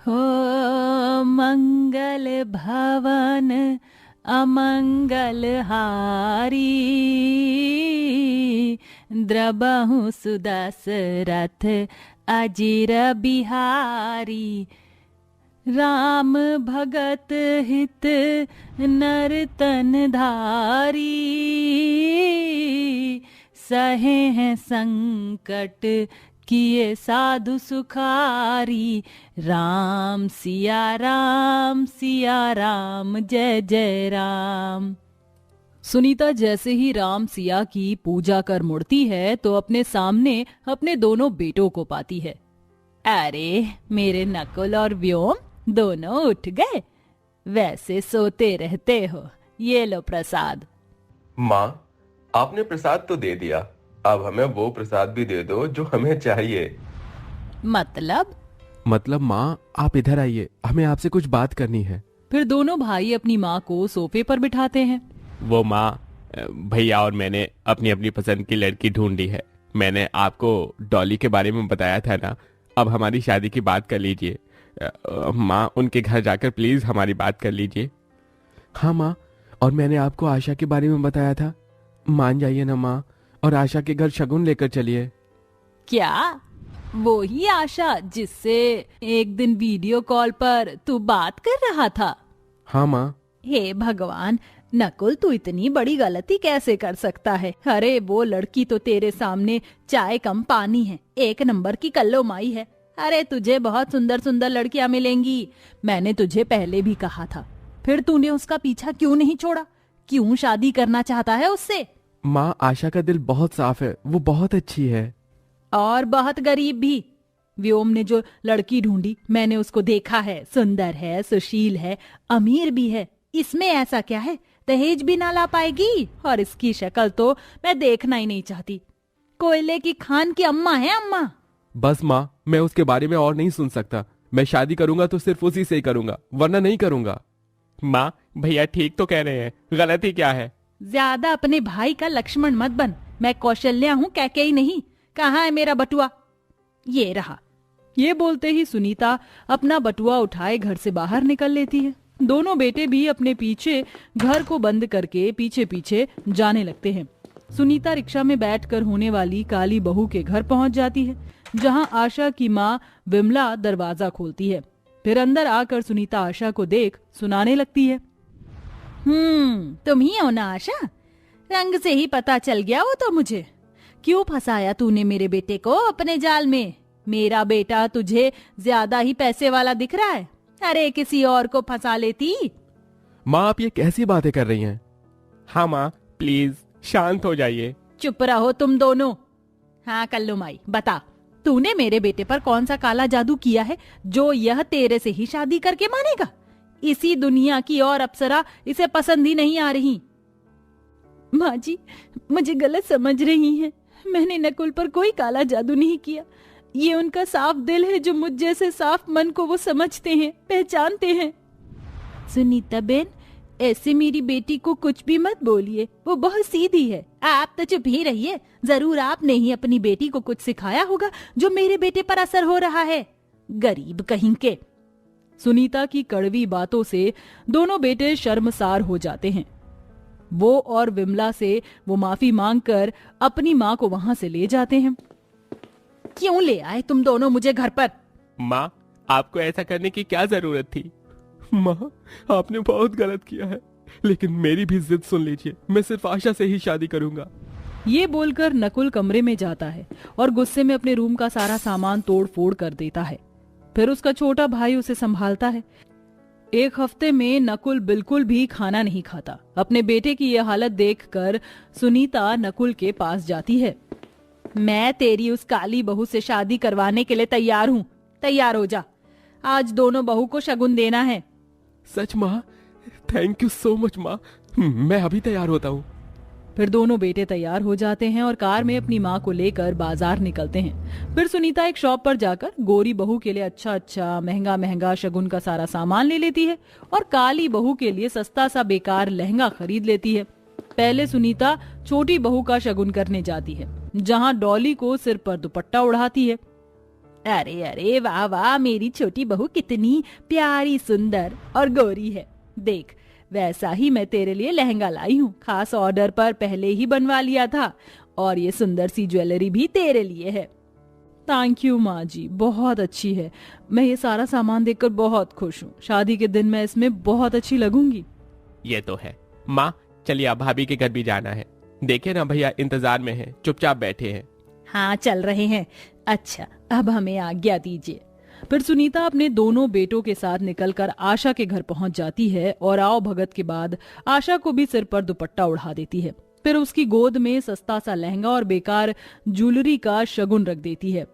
हो मंगल भवन अमंगल हारी, द्रबहु सुदशरथ अजिर बिहारी। राम भगत हित नर्तन धारी, सहे हैं संकट किए साधु सुखारी। राम सिया राम जय जय राम। सुनीता जैसे ही राम सिया की पूजा कर मुड़ती है तो अपने सामने अपने दोनों बेटों को पाती है। अरे मेरे नकुल और व्योम दोनों उठ गए, वैसे सोते रहते हो। ये लो प्रसाद। माँ, आपने प्रसाद तो दे दिया, अब हमें वो प्रसाद भी दे दो जो हमें चाहिए। मतलब माँ, आप इधर आइए, हमें आपसे कुछ बात करनी है। फिर दोनों भाई अपनी माँ को सोफे पर बिठाते हैं। वो माँ, भैया और मैंने अपनी अपनी पसंद की लड़की ढूंढ ली है। मैंने आपको डॉली के बारे में बताया था ना, अब हमारी शादी की बात कर लीजिए। माँ, उनके घर जाकर प्लीज हमारी बात कर लीजिए। हाँ माँ, और मैंने आपको आशा के बारे में बताया था, मान जाइए ना माँ, और आशा के घर शगुन लेकर चलिए। क्या वो ही आशा जिससे एक दिन वीडियो कॉल पर तू बात कर रहा था? हाँ माँ। हे भगवान, नकुल तू इतनी बड़ी गलती कैसे कर सकता है? अरे वो लड़की तो तेरे सामने चाय कम पानी है, एक नंबर की कल्लो माई है। अरे तुझे बहुत सुंदर सुंदर लड़कियां मिलेंगी, मैंने तुझे पहले भी कहा था। फिर तूने उसका पीछा क्यों नहीं छोड़ा? क्यों शादी करना चाहता है उससे? माँ, आशा का दिल बहुत साफ है, वो बहुत अच्छी है और बहुत गरीब भी। व्योम ने जो लड़की ढूंढी मैंने उसको देखा है, सुंदर है, सुशील है, अमीर भी है। इसमें ऐसा क्या है, दहेज भी ना ला पाएगी? और इसकी शक्ल तो मैं देखना ही नहीं चाहती, कोयले की खान की अम्मा है अम्मा। बस माँ, मैं उसके बारे में और नहीं सुन सकता। मैं शादी करूंगा तो सिर्फ उसी से ही करूंगा, वरना नहीं करूंगा। माँ, भैया ठीक तो कह रहे हैं, गलती क्या है? ज्यादा अपने भाई का लक्ष्मण मत बन। मैं कौशल्या हूँ, कैकेयी नहीं। कहाँ है मेरा बटुआ? ये रहा। ये बोलते ही सुनीता अपना बटुआ उठाए घर से बाहर निकल लेती है। दोनों बेटे भी अपने पीछे घर को बंद करके पीछे पीछे जाने लगते हैं। सुनीता रिक्शा में बैठकर होने वाली काली बहू के घर पहुंच जाती है, जहां आशा की माँ विमला दरवाजा खोलती है। फिर अंदर आकर सुनीता आशा को देख सुनाने लगती है। तुम ही हो ना आशा? रंग से ही पता चल गया वो तो मुझे। क्यों फंसाया तूने मेरे बेटे को अपने जाल में? मेरा बेटा तुझे ज्यादा ही पैसे वाला दिख रहा है। अरे किसी और को फंसा लेती। माँ, आप ये कैसी बातें कर रही हैं? हाँ माँ, प्लीज शांत हो जाइए। चुप रहो तुम दोनों। हाँ कल्लू माई, बता, तूने मेरे बेटे पर कौन सा काला जादू किया है जो यह तेरे से ही शादी करके मानेगा? इसी दुनिया की और अप्सरा इसे पसंद ही नहीं आ रही। माँ जी, मुझे गलत समझ रही हैं। मैंने नकुल पर कोई काला जादू नहीं किया। ये उनका साफ दिल है जो मुझ जैसे साफ मन को वो समझते हैं, पहचानते हैं। सुनीता बेन, ऐसे मेरी बेटी को कुछ भी मत बोलिए, वो बहुत सीधी है। आप तो चुप ही रहिए। जरूर आपने ही अपनी बेटी को कुछ सिखाया होगा जो मेरे बेटे पर असर हो रहा है। गरीब कहीं के। सुनीता की कड़वी बातों से दोनों बेटे शर्मसार हो जाते हैं। वो और विमला से वो माफी मांगकर अपनी माँ को वहां से ले जाते हैं। क्यों ले आए तुम दोनों मुझे घर पर? माँ, आपको ऐसा करने की क्या जरूरत थी? माँ, आपने बहुत गलत किया है, लेकिन मेरी भी जिद सुन लीजिए। मैं सिर्फ आशा से ही शादी करूंगा। ये बोलकर नकुल कमरे में जाता है और गुस्से में अपने रूम का सारा सामान तोड़ फोड़ कर देता है। फिर उसका छोटा भाई उसे संभालता है। एक हफ्ते में नकुल बिल्कुल भी खाना नहीं खाता। अपने बेटे की यह हालत देखकर सुनीता नकुल के पास जाती है। मैं तेरी उस काली बहू से शादी करवाने के लिए तैयार हूँ। तैयार हो जा, आज दोनों बहू को शगुन देना है। सच माँ? थैंक यू सो मच माँ, मैं अभी तैयार होता हूँ। फिर दोनों बेटे तैयार हो जाते हैं और कार में अपनी माँ को लेकर बाजार निकलते हैं। फिर सुनीता एक शॉप पर जाकर गोरी बहू के लिए अच्छा महंगा महंगा शगुन का सारा सामान ले लेती है और काली बहू के लिए सस्ता सा बेकार लहंगा खरीद लेती है। पहले सुनीता छोटी बहू का शगुन करने जाती है, जहाँ डॉली को सिर पर दुपट्टा उड़ाती है। अरे अरे वाह वाह, मेरी छोटी बहू कितनी प्यारी, सुंदर और गोरी है। देख, वैसा ही मैं तेरे लिए लहंगा लाई हूँ, खास ऑर्डर पर पहले ही बनवा लिया था। और ये सुंदर सी ज्वेलरी भी तेरे लिए है। थैंक यू माँ जी, बहुत अच्छी है। मैं ये सारा सामान देखकर बहुत खुश हूँ। शादी के दिन मैं इसमें बहुत अच्छी लगूंगी। ये तो है। माँ चलिए, अब भाभी के घर भी जाना है। देखे ना भैया इंतजार में है, चुपचाप बैठे हैं। हाँ चल रहे हैं। अच्छा, अब हमें आज्ञा दीजिए। फिर सुनीता अपने दोनों बेटों के साथ निकलकर आशा के घर पहुंच जाती है और आओ भगत के बाद आशा को भी सिर पर दुपट्टा उड़ा देती है। फिर उसकी गोद में सस्ता सा लहंगा और बेकार ज्वेलरी का शगुन रख देती है।